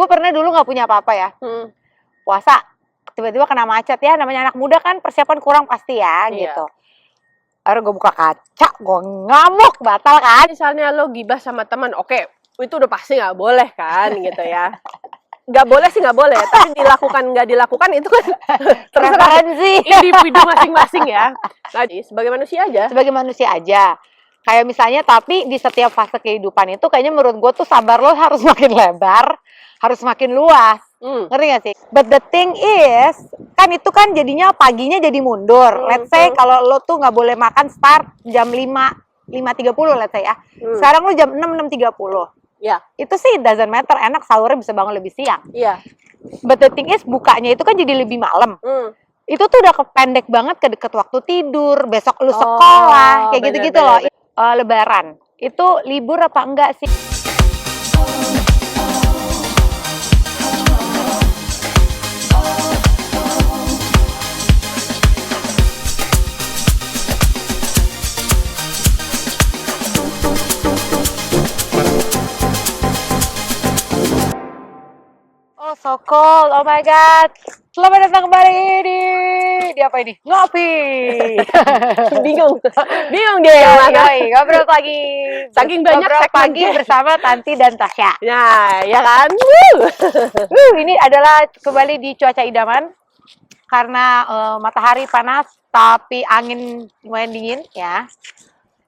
Gue pernah dulu nggak punya apa-apa ya. Puasa, tiba-tiba kena macet ya. Namanya anak muda kan persiapan kurang pasti ya gitu. Akhirnya gue buka kaca, gue ngamuk, batal kan. Misalnya lo gibah sama teman, oke, itu udah pasti nggak boleh kan gitu ya. Nggak boleh sih nggak boleh, tapi dilakukan nggak dilakukan itu kan terserah individu masing-masing ya. Nah, sebagai manusia aja. Sebagai manusia aja. Kayak misalnya, tapi di setiap fase kehidupan itu kayaknya menurut gue tuh sabar lo harus makin lebar, harus makin luas. Ngerti gak sih? But the thing is, kan itu kan jadinya paginya jadi mundur. Let's say kalau lo tuh nggak boleh makan start jam 5.30 let's say ya. Sekarang lo jam 6.30. Ya. Itu sih doesn't matter, enak sahurnya bisa bangun lebih siang. Iya. But the thing is, bukanya itu kan jadi lebih malam. Itu tuh udah kependek banget ke deket waktu tidur, besok lu sekolah, kayak gitu-gitu loh. Lebaran, itu libur apa enggak sih? Oh, so cold. Oh my god. Selamat datang kembali di apa ini? Ngopi. Bingung deh yang mana. Ngobrol pagi. Saking banyak ngobrol pagi bersama Tanti dan Tasya. Nah, ya kan? Ini adalah kembali di cuaca idaman. Karena matahari panas tapi angin lumayan dingin ya.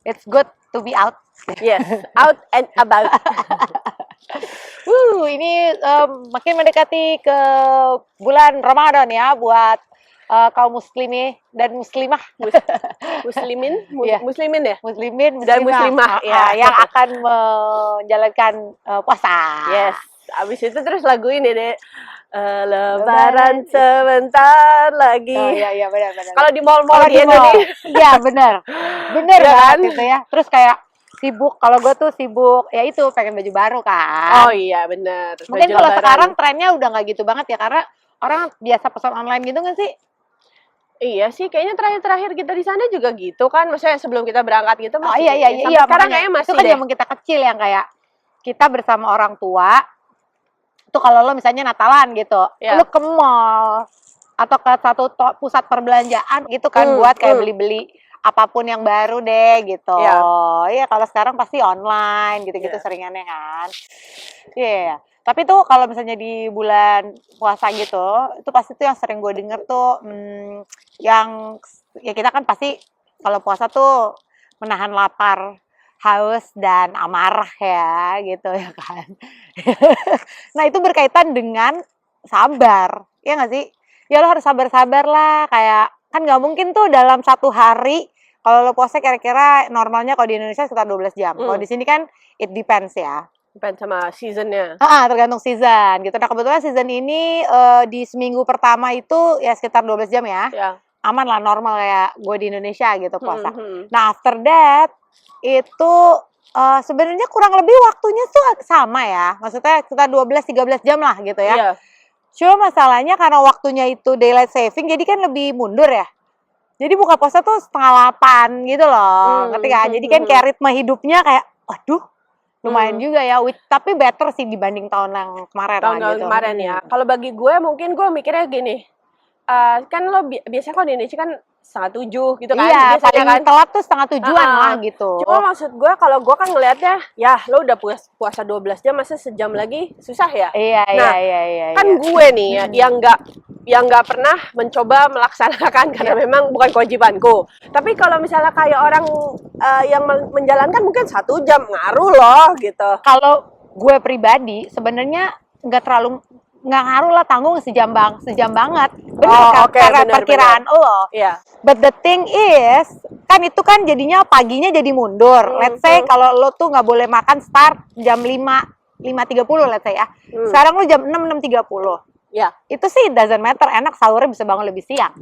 It's good to be out. Yes, out and about. Ini makin mendekati ke bulan Ramadan ya buat kaum muslimi dan muslimah. Muslimin ya? Muslimin dan muslimah ya, yang akan menjalankan puasa. Yes. Abis itu terus lagu ini deh. Lebaran sebentar lagi. Oh iya benar. Kalau di mall-mall di Indonesia. Iya benar ya kan? Gitu ya. Terus kayak sibuk, kalau gue tuh sibuk ya itu pengen baju baru kan. Oh iya benar. Mungkin kalau sekarang trennya udah nggak gitu banget ya, karena orang biasa pesan online gitu nggak sih? Iya sih, kayaknya terakhir kita di sana juga gitu kan, maksudnya sebelum kita berangkat gitu masih. Oh iya. Sekarang kayaknya masih. Itu kan zaman kita kecil yang kayak kita bersama orang tua. Itu kalau lo misalnya Natalan gitu, lo ke mall atau ke satu pusat perbelanjaan gitu kan buat kayak beli-beli apapun yang baru deh gitu. Iya, kalau sekarang pasti online gitu-gitu seringannya kan. Iya. Tapi tuh kalau misalnya di bulan puasa gitu, itu pasti tuh yang sering gue denger tuh yang ya kita kan pasti kalau puasa tuh menahan lapar, haus dan amarah ya gitu ya kan. Nah itu berkaitan dengan sabar, ya nggak sih? Ya lo harus sabar-sabar lah, kayak kan nggak mungkin tuh dalam satu hari. Kalau lo puasa kira-kira normalnya kalau di Indonesia sekitar 12 jam. Kalau di sini kan it depends ya. Depends sama seasonnya. Tergantung season gitu. Nah kebetulan season ini di seminggu pertama itu ya sekitar 12 jam ya. Aman lah, normal kayak gue di Indonesia gitu puasa. Nah after that itu sebenarnya kurang lebih waktunya tuh sama ya. Maksudnya sekitar 12-13 jam lah gitu ya. Cuma masalahnya karena waktunya itu daylight saving jadi kan lebih mundur ya. Jadi buka puasa tuh 7:30 gitu loh, ngerti kan? Jadi kan kayak ritme hidupnya kayak, waduh, lumayan juga ya. Tapi better sih dibanding tahun yang kemarin lah gitu. Kemarin ya. Kalau bagi gue mungkin gue mikirnya gini, kan lo biasanya kalau di Indonesia kan 6:30 gitu kan. Iya, paling kan telat tuh 6:30-an lah gitu. Cuma maksud gue kalau gue kan ngelihatnya, ya lo udah puasa 12 jam, masa sejam lagi susah ya? Iya. Kan gue nih ya, yang nggak pernah mencoba melaksanakan karena memang bukan kewajibanku. Tapi kalau misalnya kayak orang yang menjalankan mungkin 1 jam ngaruh loh gitu. Kalau gue pribadi sebenarnya nggak ngaruh lah, tanggung sejam banget. Benar karena perkiraan lo. But the thing is, kan itu kan jadinya paginya jadi mundur. Let's say kalau lo tuh nggak boleh makan start jam 5.30 let's say ya. Sekarang lo jam 6.30. Itu sih doesn't matter, enak sahurnya bisa bangun lebih siang.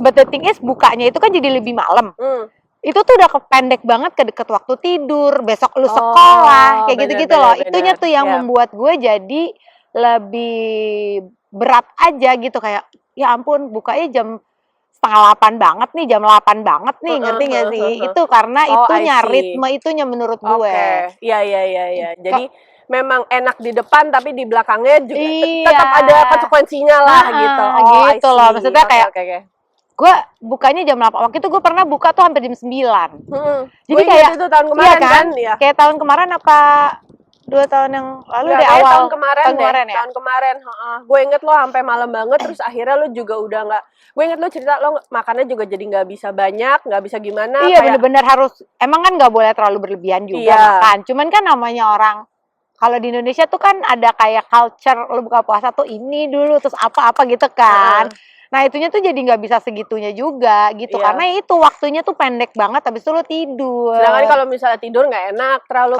But the thing is, bukanya itu kan jadi lebih malam. Itu tuh udah kependek banget ke deket waktu tidur, besok lu sekolah, kayak gitu-gitu loh. Itunya tuh yang membuat gue jadi lebih berat aja gitu, kayak ya ampun bukanya jam 7:30 banget nih, jam 8 banget nih, ngerti gak sih? Itu karena itunya, ritme itunya menurut gue. Iya. Jadi memang enak di depan tapi di belakangnya juga Iya. tetap ada konsekuensinya lah gitu. Gitu loh. Maksudnya kayak okay. gue bukanya jam 8. Waktu itu gue pernah buka tuh hampir jam 9. Jadi kayak itu tahun kemarin iya kan? Iya. Kayak tahun kemarin apa 2 tahun yang lalu deh awal. Tahun kemarin ya. Tahun kemarin. Gue inget lo sampai malam banget terus akhirnya lo juga udah nggak. Gue inget lo cerita lo makannya juga jadi nggak bisa banyak, nggak bisa gimana. Iya bener-bener harus. Emang kan nggak boleh terlalu berlebihan juga makan. Cuman kan namanya orang. Kalau di Indonesia tuh kan ada kayak culture lo buka puasa tuh ini dulu terus apa-apa gitu kan. Nah itunya tuh jadi nggak bisa segitunya juga gitu karena itu waktunya tuh pendek banget habis itu lo tidur. Sedangkan kalau misalnya tidur nggak enak terlalu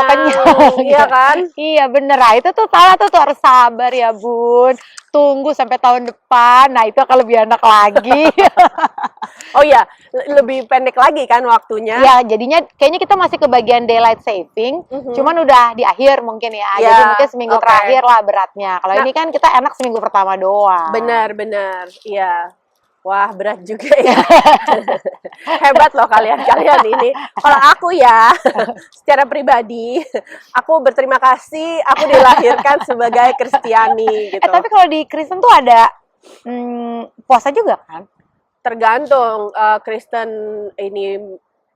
kenyang iya kan? Iya bener lah itu tuh salah tuh harus sabar ya bun. Tunggu sampai tahun depan. Nah itu akan lebih enak lagi. Oh iya lebih pendek lagi kan waktunya. Ya jadinya kayaknya kita masih ke bagian daylight saving. Cuman udah di akhir mungkin ya. Jadi mungkin seminggu terakhir lah beratnya. Kalau ini kan kita enak seminggu pertama doang. Benar. Iya. Wah, berat juga ya. Hebat loh kalian ini. Kalau aku ya, secara pribadi, aku berterima kasih aku dilahirkan sebagai Kristiani gitu. Tapi kalau di Kristen tuh ada puasa juga kan? Tergantung Kristen ini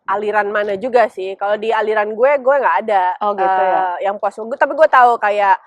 aliran mana juga sih. Kalau di aliran gue nggak ada yang puasa. Tapi gue tahu kayak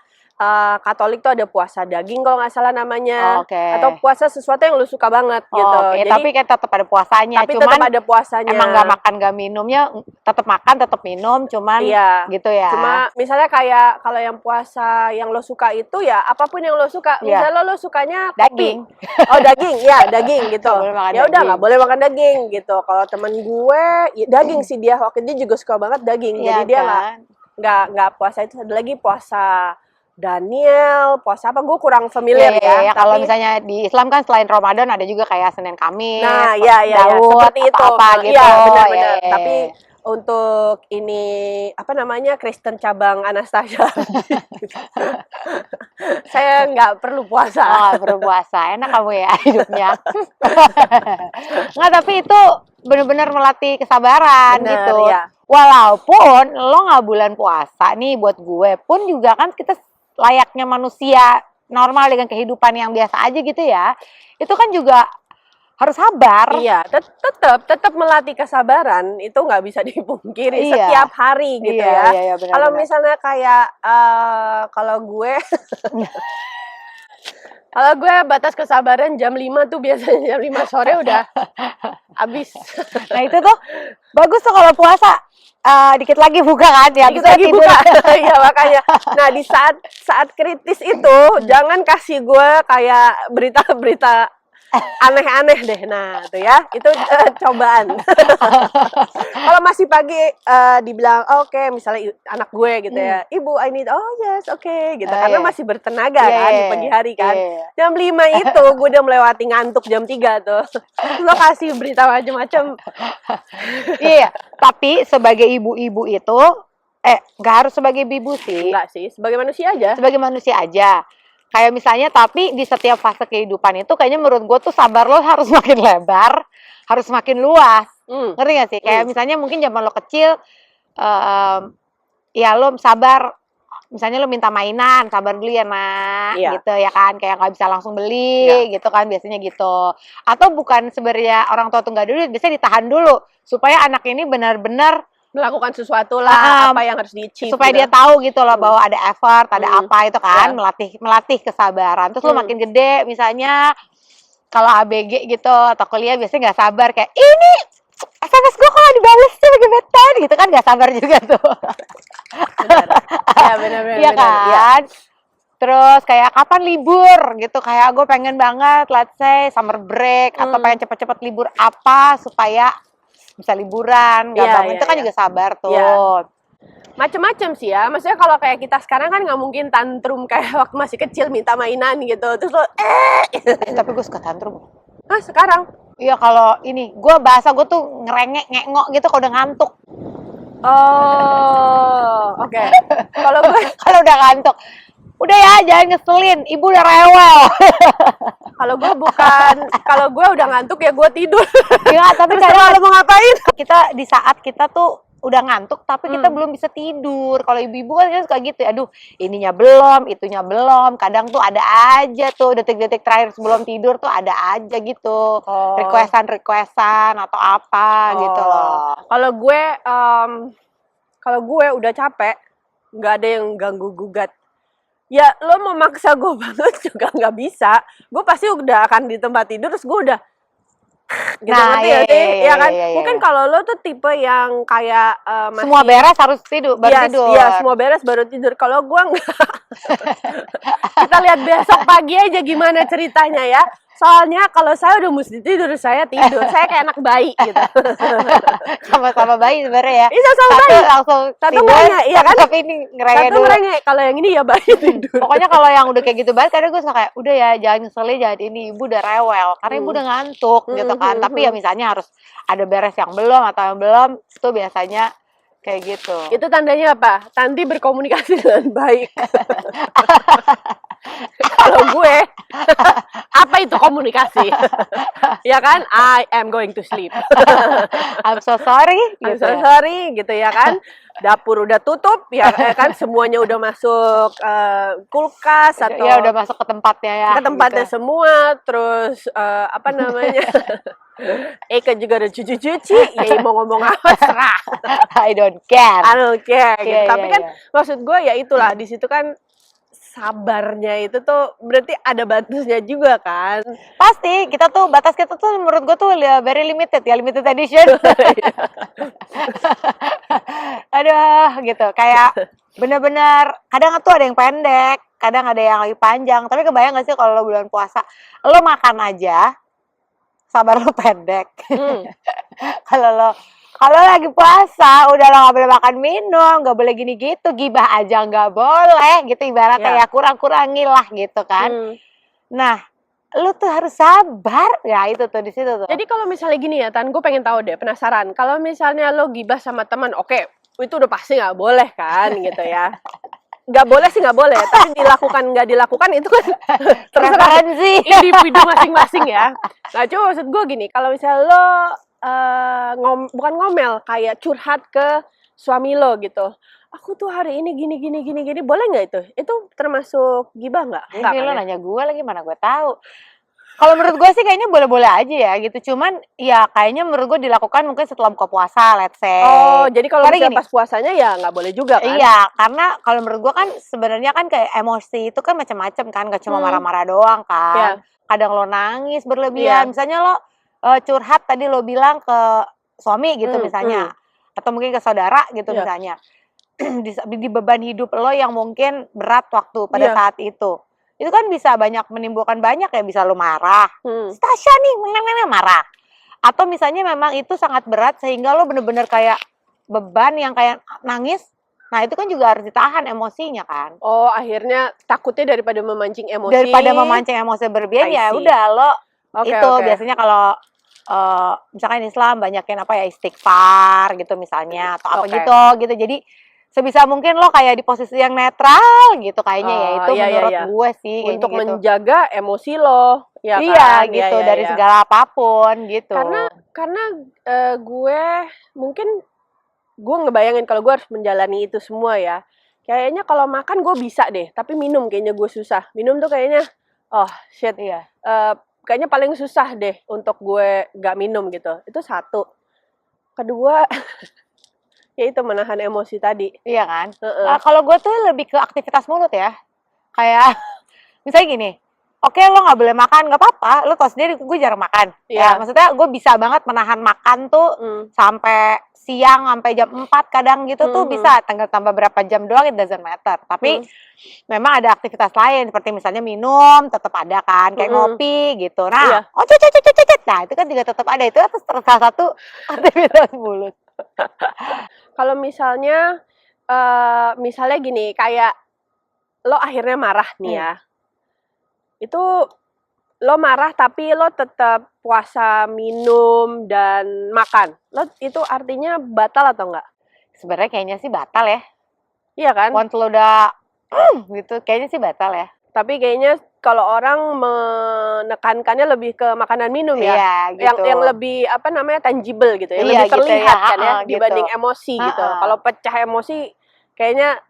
Katolik tuh ada puasa daging kalau nggak salah namanya, atau puasa sesuatu yang lu suka banget gitu. Jadi, tapi kan tetap ada puasanya. Tapi tetap ada puasanya. Emang nggak makan nggak minumnya, tetap makan tetap minum, cuman gitu ya. Cuma misalnya kayak kalau yang puasa yang lo suka itu ya apapun yang lo suka. Misalnya lo sukanya daging. Oh daging, ya daging gitu. Ya udah nggak boleh makan daging gitu. Kalau temen gue daging sih dia waktu dia juga suka banget daging. Jadi dia nggak puasa itu. Ada lagi puasa Daniel, puasa apa? Gue kurang familiar ya. Kalau misalnya di Islam kan selain Ramadan ada juga kayak Senin Kamis, Daud, seperti itu. Apa gitu. Iya, benar-benar. Tapi untuk ini apa namanya Kristen cabang Anastasia, saya nggak perlu puasa. Nggak perlu puasa, enak kamu ya hidupnya. Nggak, tapi itu benar-benar melatih kesabaran gitu. Ya. Walaupun lo nggak bulan puasa nih, buat gue pun juga kan kita layaknya manusia normal dengan kehidupan yang biasa aja gitu ya, itu kan juga harus sabar. Iya, tetap melatih kesabaran itu nggak bisa dipungkiri setiap hari gitu ya. Kalau misalnya kayak kalau gue kalau gue batas kesabaran jam 5 tuh biasanya jam 5 sore udah habis. Nah itu tuh bagus tuh kalau puasa. Dikit lagi buka kan ya, dikit lagi buka. Iya makanya. Nah di saat kritis itu jangan kasih gue kayak berita-berita aneh-aneh deh. Nah tuh ya itu cobaan. Kalau masih pagi dibilang oke, misalnya anak gue gitu ya, ibu I need yes gitu karena masih bertenaga kan di pagi hari kan. Jam 5 itu gue udah melewati ngantuk jam 3 tuh. Lo kasih berita macam-macam. Iya, tapi sebagai ibu-ibu itu nggak harus sebagai ibu sih. Enggak sih, sebagai manusia aja. Sebagai manusia aja. Kayak misalnya, tapi di setiap fase kehidupan itu kayaknya menurut gue tuh sabar lo harus makin lebar, harus makin luas. Ngerti gak sih? Kayak misalnya mungkin zaman lo kecil, ya lo sabar, misalnya lo minta mainan, sabar beli ya nak, gitu ya kan. Kayak nggak bisa langsung beli, gitu kan biasanya gitu. Atau bukan sebenarnya orang tua tuh nggak dulu, biasanya ditahan dulu. Supaya anak ini benar-benar melakukan sesuatu lah, apa yang harus di-achieve supaya dia tahu gitu loh bahwa ada effort, ada apa itu kan, melatih kesabaran. Terus lo makin gede misalnya kalau ABG gitu atau kuliah biasanya nggak sabar kayak ini SMS gue kalau dibales sih gemetan gitu kan, nggak sabar juga tuh. Benar. Iya kan. Terus kayak kapan libur gitu, kayak gue pengen banget let's say summer break atau pengen cepet-cepet libur apa supaya bisa liburan, nggak bangun itu kan juga sabar tuh. Macem-macem sih ya, maksudnya kalau kayak kita sekarang kan nggak mungkin tantrum kayak waktu masih kecil minta mainan gitu, terus lo Tapi gue suka tantrum. Ah sekarang? Iya kalau ini, gue bahasa gue tuh ngerengek, ngengok gitu kalau udah ngantuk. Oh, oke. Kalau udah ngantuk, udah ya jangan ngeselin, ibu udah rewel. Kalau gue udah ngantuk ya gue tidur. Iya, tapi kadang mau ngapain? Kita di saat kita tuh udah ngantuk tapi kita belum bisa tidur. Kalau ibu-ibu kan suka gitu ya, aduh ininya belum, itunya belum. Kadang tuh ada aja tuh detik-detik terakhir sebelum tidur tuh ada aja gitu. Requestan atau apa gitu loh. Kalau gue udah capek, nggak ada yang ganggu gugat. Ya lo mau maksa gue banget juga nggak bisa. Gue pasti udah akan di tempat tidur terus gue udah gitu, ngerti ya sih? Ya kan? Mungkin kalau lo tuh tipe yang kayak masih semua beres harus tidur, baru tidur. Iya, semua beres baru tidur. Kalau gue enggak. Kita lihat besok pagi aja gimana ceritanya ya. Soalnya kalau saya udah mesti tidur, saya tidur. Saya kayak anak bayi gitu. Sama-sama bayi sebenarnya ya. Iya, sama bayi. Langsung satu ngerengek, iya kan? Tapi ini ngerengek satu dulu. ngerengek. Kalau yang ini ya bayi tidur. Pokoknya kalau yang udah kayak gitu banget, kadang gue suka kayak, udah ya jangan ngeselin, jangan ini, ibu udah rewel. Karena ibu udah ngantuk gitu kan. Tapi ya misalnya harus ada beres yang belum atau yang belum, itu biasanya kayak gitu. Itu tandanya apa? Tanti berkomunikasi dengan baik. Kalau gue, apa itu komunikasi? Ya kan? I am going to sleep. I'm so sorry. I'm so sorry, gitu ya kan? Dapur udah tutup, ya kan? Semuanya udah masuk kulkas atau ya udah masuk ke tempatnya ya. Ke tempatnya gitu. semua, terus apa namanya? Eka juga udah cuci-cuci, ya mau ngomong apa serah. I don't care. I don't care gitu. Yeah, Tapi kan maksud gue ya itulah, di situ kan sabarnya itu tuh berarti ada batasnya juga kan. Pasti, batas kita tuh menurut gue tuh very limited ya, limited edition. Aduh, gitu. Kayak bener-bener kadang tuh ada yang pendek, kadang ada yang lagi panjang. Tapi kebayang gak sih kalau lo bulan puasa, lo makan aja, sabar lo pendek. Kalau lagi puasa, udah lo gak boleh makan minum, gak boleh gini gitu, gibah aja gak boleh, gitu ibaratnya ya kurang-kurangilah gitu kan. Nah, lu tuh harus sabar, ya itu tuh di situ tuh. Jadi kalau misalnya gini ya, Tan, gue pengen tahu deh, penasaran. Kalau misalnya lo gibah sama teman, oke, itu udah pasti nggak boleh kan, gitu ya. Nggak boleh sih nggak boleh, tapi dilakukan nggak dilakukan itu kan terserah individu masing-masing ya. Nah, cuma maksud gue gini, kalau misalnya lo bukan ngomel, kayak curhat ke suami lo gitu. Aku tuh hari ini gini, boleh nggak itu? Itu termasuk gibah nggak? Enggak kan? Lo nanya gue lagi, mana gue tahu. Kalau menurut gue sih kayaknya boleh-boleh aja ya gitu. Cuman ya kayaknya menurut gue dilakukan mungkin setelah buka puasa, let's say. Oh, jadi kalau misalnya pas puasanya ya nggak boleh juga kan? Iya, karena kalau menurut gue kan sebenarnya kan kayak emosi itu kan macam-macam kan, gak cuma marah-marah doang kan. Kadang lo nangis berlebihan, misalnya lo curhat tadi lo bilang ke suami gitu misalnya, atau mungkin ke saudara gitu misalnya. Di beban hidup lo yang mungkin berat waktu pada saat itu kan bisa menimbulkan banyak ya, bisa lo marah, Stasya nih marah, atau misalnya memang itu sangat berat sehingga lo bener-bener kayak beban yang kayak nangis. Nah itu kan juga harus ditahan emosinya kan. Oh, akhirnya takutnya daripada memancing emosi berlebihan ya udah lo biasanya kalau misalkan Islam banyakin apa ya, istighfar gitu misalnya, atau apa gitu. Jadi sebisa mungkin lo kayak di posisi yang netral gitu kayaknya ya, itu menurut gue sih untuk gitu. menjaga emosi lo ya kan? Gitu dari segala apapun gitu. Karena gue mungkin gue ngebayangin kalau gue harus menjalani itu semua ya. Kayaknya kalau makan gue bisa deh, tapi minum kayaknya gue susah. Minum tuh kayaknya shit. Kayaknya paling susah deh untuk gue gak minum gitu. Itu satu. Kedua ya itu menahan emosi tadi. Iya kan? Kalau gue tuh lebih ke aktivitas mulut ya. Kayak misalnya gini, oke lo gak boleh makan, gak apa-apa. Lo tau sendiri gue jarang makan. Ya maksudnya gue bisa banget menahan makan tuh sampai siang, sampai jam 4 kadang gitu tuh bisa. Tinggal tambah berapa jam doang, it doesn't matter. Tapi memang ada aktivitas lain, seperti misalnya minum, tetap ada kan. Kayak ngopi gitu. Nah, nah itu kan juga tetap ada. Itu salah satu aktivitas mulut. Kalau misalnya gini, kayak lo akhirnya marah nih ya, itu lo marah tapi lo tetap puasa, minum, dan makan, lo itu artinya batal atau enggak? Sebenarnya kayaknya sih batal ya. Iya kan? Once lo udah gitu, kayaknya sih batal ya. Tapi kayaknya kalau orang menekankannya lebih ke makanan minum ya. Iya, gitu. Yang lebih apa namanya tangible gitu ya, Iya, lebih gitu terlihat ya, kan ya gitu. dibanding emosi gitu. Kalau pecah emosi kayaknya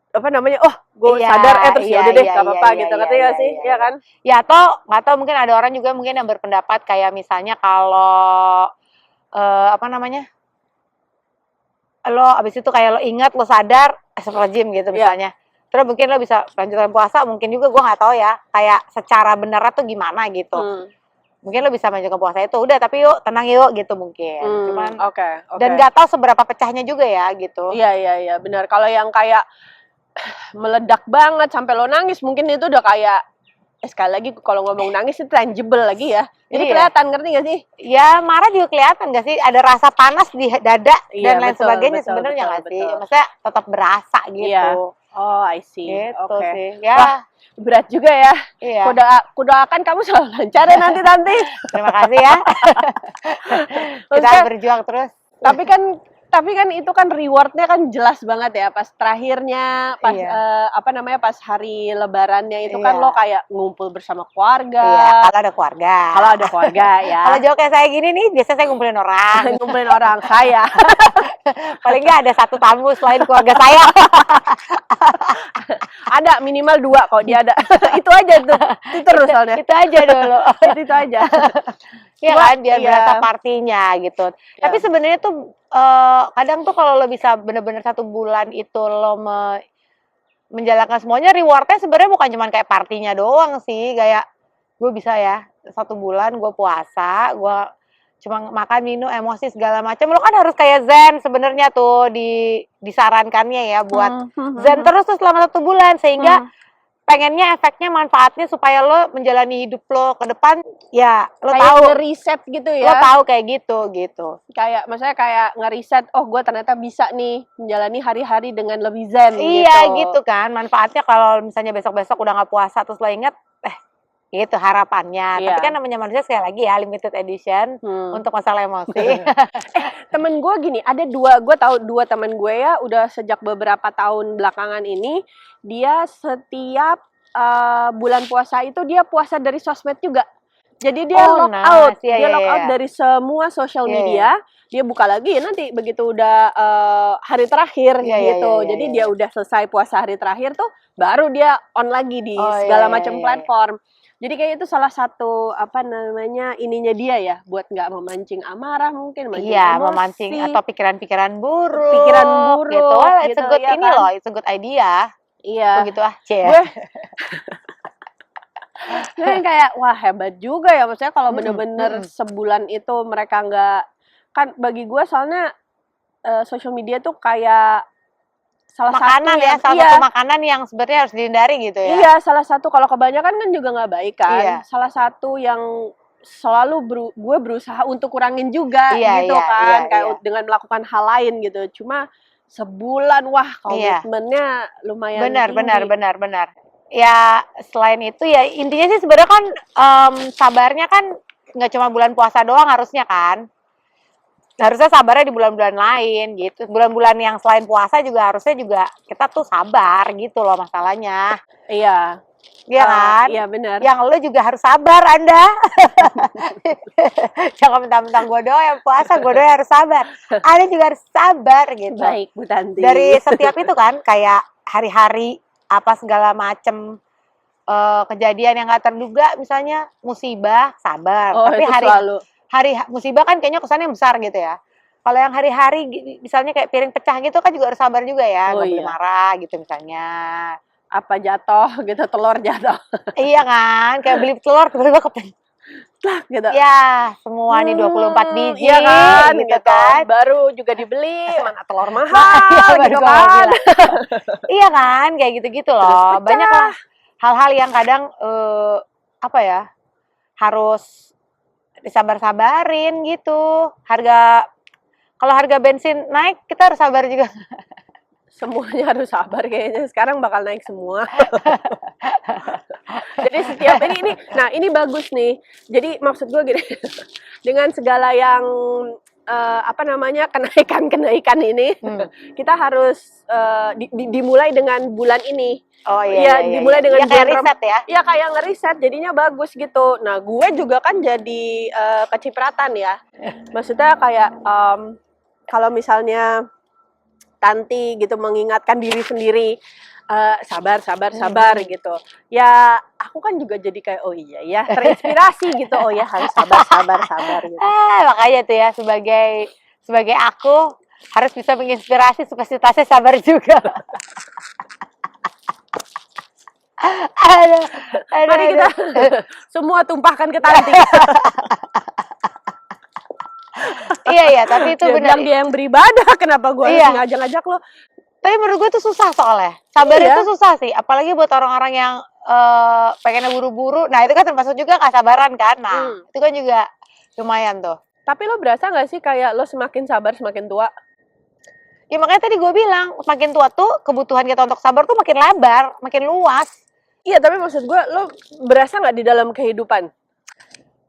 apa namanya? Oh, gue sadar terus ya udah deh gak apa-apa gitu. Ngerti gak sih? Iya kan? Ya atau nggak tahu mungkin ada orang juga mungkin yang berpendapat kayak misalnya kalau apa namanya? Lo abis itu kayak lo ingat, lo sadar, astagfirullahaladzim gitu misalnya. Terus mungkin lo bisa lanjutkan puasa, mungkin juga gue nggak tahu ya, kayak secara benernya tuh gimana gitu. Mungkin lo bisa melanjutkan puasa itu, udah tapi yuk tenang yuk gitu mungkin. Cuman dan nggak tahu seberapa pecahnya juga ya gitu. Iya benar. Kalau yang kayak meledak banget sampai lo nangis, mungkin itu udah kayak sekali lagi kalau ngomong nangis itu tangible lagi ya. Jadi kelihatan, ngerti gak sih? Ya marah juga kelihatan gak sih? Ada rasa panas di dada dan lain sebagainya sebenarnya nggak sih? Maksudnya tetap berasa gitu. Iya. Oh, I see. Gitu sih. Ya. Wah, berat juga ya. Iya. Kudoakan kamu selalu lancar ya nanti. Terima kasih ya. Kita berjuang terus. Tapi kan itu kan rewardnya kan jelas banget ya pas terakhirnya, pas apa namanya pas hari lebarannya itu kan lo kayak ngumpul bersama keluarga. Iya, kalau ada keluarga. Kalau ada keluarga ya. Kalau jauh kayak saya gini nih, biasanya saya ngumpulin orang. Ngumpulin orang saya. Paling nggak ada satu tamu selain keluarga saya. Ada minimal 2 kok dia ada. Itu aja tuh. Itu terus soalnya. Itu aja dulu. itu aja. Iya kan, biar berasa partinya gitu. Tapi sebenarnya tuh kadang tuh kalau lo bisa bener-bener 1 bulan itu lo menjalankan semuanya, rewardnya sebenarnya bukan cuma kayak partinya doang sih. Kayak gue bisa ya 1 bulan gue puasa, gue cuma makan minum emosi segala macam. Lo kan harus kayak zen sebenarnya tuh disarankannya ya buat zen terus tuh selama 1 bulan sehingga pengennya efeknya manfaatnya supaya lo menjalani hidup lo ke depan ya lo kayak tahu ngeriset gitu ya. Lo tahu kayak gitu. Kayak maksudnya kayak ngeriset, oh gue ternyata bisa nih menjalani hari-hari dengan lebih zen iya gitu kan. Manfaatnya kalau misalnya besok-besok udah nggak puasa terus lo inget gitu harapannya. Tapi kan namanya manusia sekali lagi ya limited edition untuk masalah emosi. Temen gue gini, ada gue tahu 2 temen gue ya udah sejak beberapa tahun belakangan ini dia setiap bulan puasa itu dia puasa dari sosmed juga. Jadi dia lock out, lock out dari semua social media. Dia buka lagi nanti begitu udah hari terakhir gitu. Jadi dia udah selesai puasa hari terakhir tuh baru dia on lagi di segala macam platform. Jadi kayak itu salah satu apa namanya ininya dia ya buat nggak memancing amarah mungkin memancing atau pikiran-pikiran buruk gitu. Well, it's a good ini kan? Loh, it's a good idea. Iya. Begitu Gue kayak wah hebat juga ya maksudnya kalau bener-bener sebulan itu mereka nggak kan bagi gue soalnya social media tuh kayak salah satu makanan yang sebenarnya harus dihindari gitu ya. Iya, salah satu kalau kebanyakan kan juga nggak baik kan. Iya. Salah satu yang selalu gue berusaha untuk kurangin juga gitu kan, kayak dengan melakukan hal lain gitu. Cuma sebulan wah komitmennya lumayan tinggi. Benar. Ya selain itu ya intinya sih sebenarnya kan sabarnya kan nggak cuma bulan puasa doang harusnya kan. Harusnya sabarnya di bulan-bulan lain gitu. Bulan-bulan yang selain puasa juga harusnya juga kita tuh sabar gitu loh masalahnya. Iya. Iya kan? Iya benar. Yang lo juga harus sabar Anda. Jangan mentang-mentang gue doang yang puasa, gue doang harus sabar. Anda juga harus sabar gitu. Baik Bu Tanti. Dari setiap itu kan kayak hari-hari apa segala macem kejadian yang gak terduga misalnya musibah, sabar. Tapi hari musibah kan kayaknya kesannya besar gitu ya. Kalau yang hari-hari misalnya kayak piring pecah gitu kan juga harus sabar juga ya, nggak boleh marah gitu misalnya. Apa jatuh gitu, telur jatuh. Iya kan, kayak beli telur tiba-tiba kepencet gitu. Ya, semua nih 24 biji iya kan, gitu kan. Baru juga dibeli, mana telur mahal gitu kan. Iya kan, kayak gitu-gitu loh. Banyak lah hal-hal yang kadang apa ya, harus disabar-sabarin gitu. Kalau harga bensin naik, kita harus sabar juga. Semuanya harus sabar kayaknya. Sekarang bakal naik semua. Jadi setiap ini bagus nih. Jadi maksud gue gini, dengan segala yang apa namanya, kenaikan ini, kita harus dimulai dengan bulan ini. Oh iya, dimulai dengan kayak riset ya. Iya, kayak ngeriset, jadinya bagus gitu. Nah, gue juga kan jadi kecipratan ya. Maksudnya kayak kalau misalnya Tanti gitu mengingatkan diri sendiri, sabar gitu. Ya, aku kan juga jadi kayak oh iya ya, terinspirasi gitu. Oh ya, harus sabar gitu. Makanya tuh ya, sebagai aku harus bisa menginspirasi supaya tasnya sabar juga. Mari kita semua tumpahkan ke Tanti. Iya, tapi itu benar. Dia yang beribadah, kenapa gue harus ngajak-ngajak lo? Tapi menurut gue itu susah soalnya. Sabar itu susah sih, apalagi buat orang-orang yang pengennya buru-buru. Nah, itu kan termasuk juga nggak sabaran kan. Nah, itu kan juga lumayan tuh. Tapi lo berasa nggak sih kayak lo semakin sabar semakin tua? Ya makanya tadi gue bilang, makin tua tuh kebutuhan kita untuk sabar tuh makin lebar, makin luas. Iya, tapi maksud gue, lo berasa nggak di dalam kehidupan?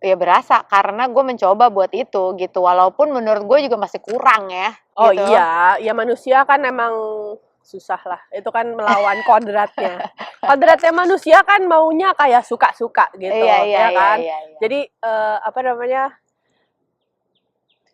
Ya berasa, karena gue mencoba buat itu gitu. Walaupun menurut gue juga masih kurang ya. Oh gitu. iya, ya manusia kan emang susah lah. Itu kan melawan kodratnya. Kodratnya manusia kan maunya kayak suka-suka gitu, ya kan? Iya. Jadi apa namanya?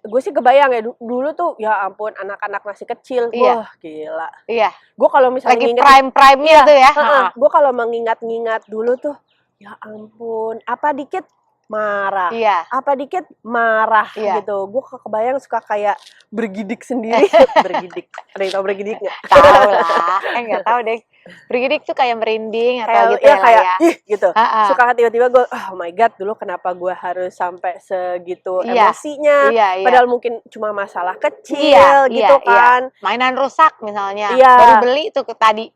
Gue sih kebayang ya dulu tuh, ya ampun, anak-anak masih kecil, wah gila. Iya. Gue kalau misalnya lagi prime-nya tuh ya. Gue kalau mengingat-ingat dulu tuh, ya ampun, apa dikit marah, apa dikit marah gitu. Gue kebayang suka kayak bergidik sendiri. Bergidik, ada yang tau bergidik nggak? Tahu lah, nggak tahu deh. Bergidik tuh kayak merinding atau gitu kayak gitu. Suka tiba-tiba gue, oh my god, dulu kenapa gue harus sampai segitu emosinya? Padahal mungkin cuma masalah kecil gitu kan. Mainan rusak misalnya, baru beli tuh tadi.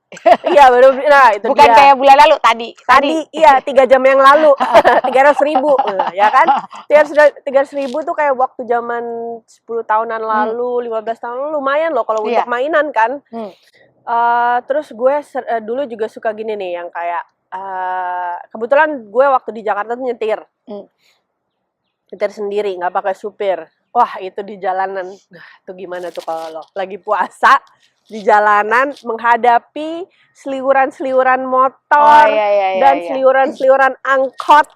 Baru beli. Nah, itu bukan kayak bulan lalu tadi. Iya, 3 jam yang lalu, 300.000, ya kan? 300.000 tuh kayak waktu zaman 10 tahunan lalu, 15 tahun lalu, lumayan loh kalau untuk mainan kan. Terus gue dulu juga suka gini nih, yang kayak kebetulan gue waktu di Jakarta tuh nyetir sendiri, nggak pakai supir. Wah, itu di jalanan, nah itu gimana tuh kalau lo lagi puasa di jalanan menghadapi seliuran motor dan seliuran angkot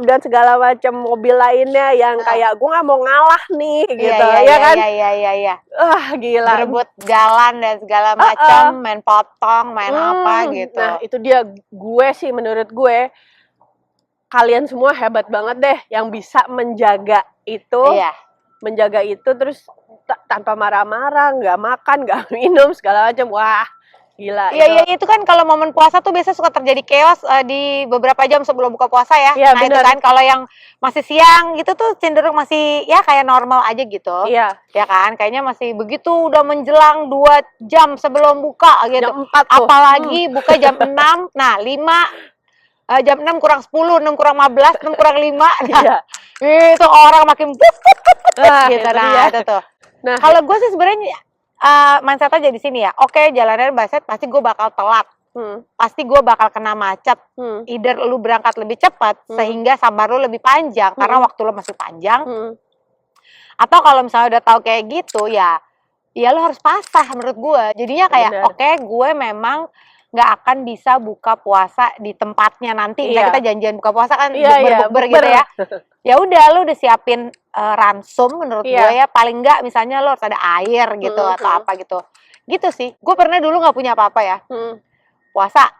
dan segala macam mobil lainnya yang kayak gue nggak mau ngalah nih gitu, kan? Iya. Gila. Berebut jalan dan segala macam, main potong, main apa gitu. Nah, itu dia, gue sih menurut gue kalian semua hebat banget deh yang bisa menjaga itu. Menjaga itu terus tanpa marah-marah, nggak makan, nggak minum segala macam. Wah, gila. Iya, itu kan kalau momen puasa tuh biasanya suka terjadi chaos di beberapa jam sebelum buka puasa ya. Nah, bener. Itu kan kalau yang masih siang gitu tuh cenderung masih ya kayak normal aja gitu. Iya. Ya kan, kayaknya masih begitu udah menjelang 2 jam sebelum buka gitu. Jam 4 tuh. Apalagi buka jam 6, nah 5, jam 6 kurang 10, 6 kurang 15, 6 kurang 5. Nah, itu orang makin gitu. Nah, itu tuh. Nah, kalau gue sih sebenarnya mindset aja di sini ya. Oke, jalannya macet, pasti gue bakal telat. Pasti gue bakal kena macet. Either lu berangkat lebih cepat sehingga sabar lu lebih panjang karena waktu lu masih panjang. Atau kalau misalnya udah tahu kayak gitu ya lu harus pasrah menurut gue. Jadinya kayak oke, gue memang nggak akan bisa buka puasa di tempatnya nanti. Kita janjian buka puasa kan bukber gitu ya. Ya udah, lu udah siapin ransum menurut gue ya, paling nggak misalnya lu harus ada air gitu atau apa gitu sih. Gue pernah dulu nggak punya apa-apa ya, puasa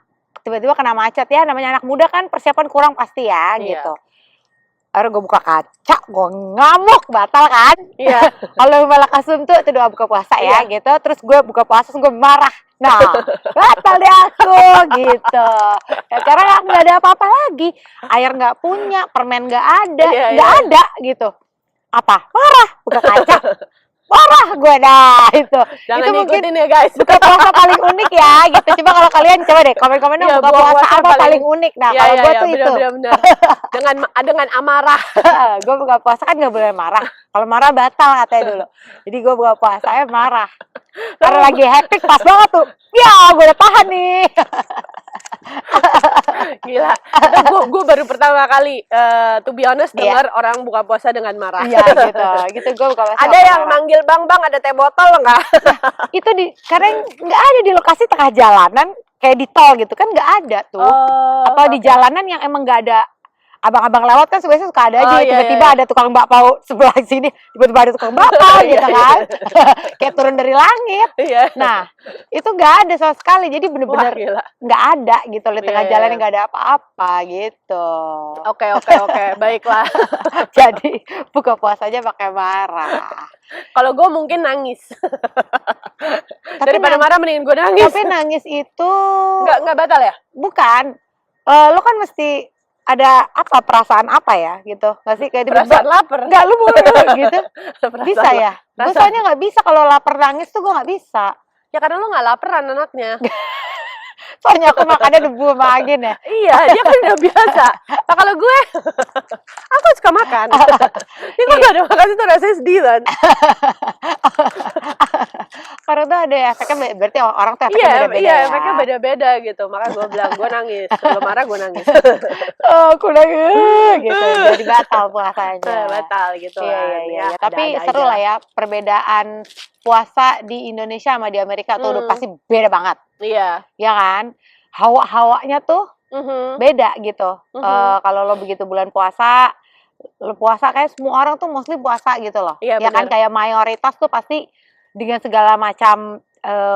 tiba-tiba kena macet ya, namanya anak muda kan persiapan kurang pasti ya gitu. Akhirnya gue buka kaca, gue ngamuk, batal kan. Kalau malah kasum tuh itu doa buka puasa ya gitu. Terus gue buka puasa, terus gue marah. Nah, batal deh aku gitu. Ya, karena nggak ada apa-apa lagi. Air nggak punya, permen nggak ada, ada gitu. Apa? Marah, buka kaca. Marah gue itu. Jangan itu mungkin ya guys. Buka puasa paling unik ya gitu. Coba kalau kalian coba deh komen-komennya buka puasa apa paling unik. Nah, kalau gue tuh itu. Bener. dengan amarah. Gue buka puasa kan nggak boleh marah. Kalau marah batal katanya dulu. Jadi gue buka puasanya marah. Karena lagi hektik pas banget tuh. Ya, gue udah tahan nih. Gila. Itu gue baru pertama kali, to be honest, dengar orang buka puasa dengan marah. Iya gitu gue buka puasa. Ada yang manggil bang, ada teh botol nggak? Itu karena nggak ada di lokasi tengah jalanan kayak di tol gitu kan, nggak ada tuh. Atau di jalanan yang emang nggak ada abang-abang lewat kan biasanya suka ada aja, tiba-tiba ada tukang bakpao sebelah sini, tiba-tiba ada tukang bakpao gitu kan. Kayak turun dari langit. Nah, itu nggak ada sama sekali. Jadi bener-bener nggak ada gitu di tengah jalan, nggak ada apa-apa gitu. Oke, baiklah. Jadi buka puasanya pakai marah. Kalau gue mungkin nangis. Daripada marah mendingin gue nangis. Tapi nangis itu nggak batal ya? Bukan. Lo kan mesti ada apa, perasaan apa ya gitu, nggak sih, kayak perasaan lapar, nggak lu gitu bisa ya? Gue soalnya nggak bisa kalau lapar nangis tuh, gue nggak bisa. Ya karena lu nggak laparan anaknya. Soalnya aku makannya debu sama Agin ya. Iya, dia kan udah biasa. Nah kalau gue, aku suka makan. Ini kalau nggak ada makan itu rasanya sedih kan. Karena tuh ada efeknya, berarti orang tuh efeknya beda-beda. Iya, efeknya beda-beda gitu. Makanya gue bilang, gue nangis. Kalau marah gue nangis. Aku nangis gitu, jadi batal puasanya. Batal gitu kan. Iya. Tapi seru lah ya, perbedaan puasa di Indonesia sama di Amerika tuh udah pasti beda banget. Iya. Ya kan? Hawanya tuh beda gitu. Kalau lo begitu bulan puasa, lo puasa kayak semua orang tuh mostly puasa gitu loh. Iya, ya kan, kayak mayoritas tuh pasti dengan segala macam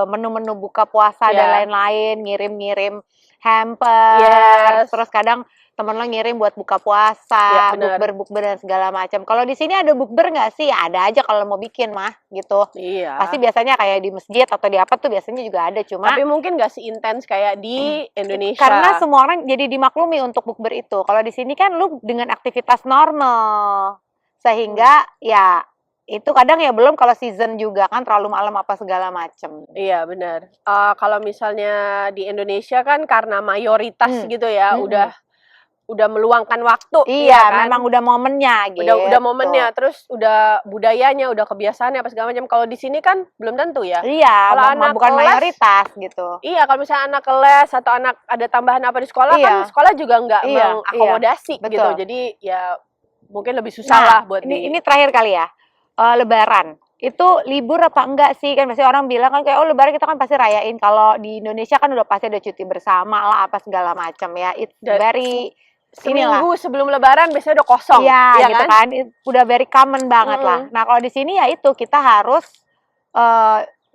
menu-menu buka puasa dan lain-lain, ngirim-ngirim hamper, terus kadang temen lo ngirim buat buka puasa, bukber dan segala macam. Kalau di sini ada bukber nggak sih? Ya, ada aja kalau mau bikin mah gitu. Iya. Pasti biasanya kayak di masjid atau di apa tuh biasanya juga ada, cuma tapi mungkin nggak seintens kayak di Indonesia. Karena semua orang jadi dimaklumi untuk bukber itu. Kalau di sini kan lu dengan aktivitas normal, sehingga ya itu kadang ya belum kalau season juga kan terlalu malam apa segala macem. Iya benar. Kalau misalnya di Indonesia kan karena mayoritas gitu ya, udah meluangkan waktu. Iya, kan? Memang udah momennya gitu. Udah momennya, terus udah budayanya, udah kebiasaannya apa segala macam. Kalau di sini kan belum tentu ya. Iya, kalau anak bukan keles, mayoritas gitu. Iya, kalau misalnya anak kelas atau anak ada tambahan apa di sekolah kan sekolah juga nggak mengakomodasi gitu. Jadi ya mungkin lebih susah lah buat ini terakhir kali ya. Lebaran itu libur apa enggak sih? Kan pasti orang bilang kan kayak Lebaran kita kan pasti rayain. Kalau di Indonesia kan udah pasti ada cuti bersama lah apa segala macam ya. It's very seminggu sebelum Lebaran biasanya udah kosong. Iya gitu kan? Udah very common banget lah. Nah kalau di sini ya itu kita harus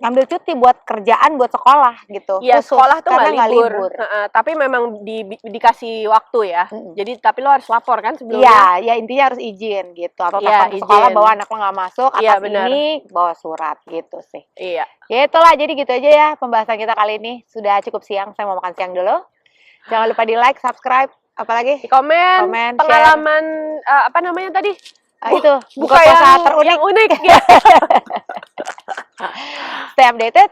ngambil cuti buat kerjaan, buat sekolah gitu. Iya, sekolah tuh nggak libur. Tapi memang dikasih waktu ya. Jadi tapi lo harus lapor kan sebelumnya. Iya, ya intinya harus izin gitu. Atau telepon ke sekolah bahwa anak lo nggak masuk, atas ini bawa surat gitu sih. Iya. Ya itulah, jadi gitu aja ya pembahasan kita kali ini. Sudah cukup siang, saya mau makan siang dulu. Jangan lupa di like, subscribe, apalagi di komen pengalaman apa namanya tadi? Itu buka puasa terunik. Yang unik ya. Stay updated,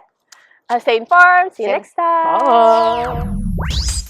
stay informed, see you next time. Bye.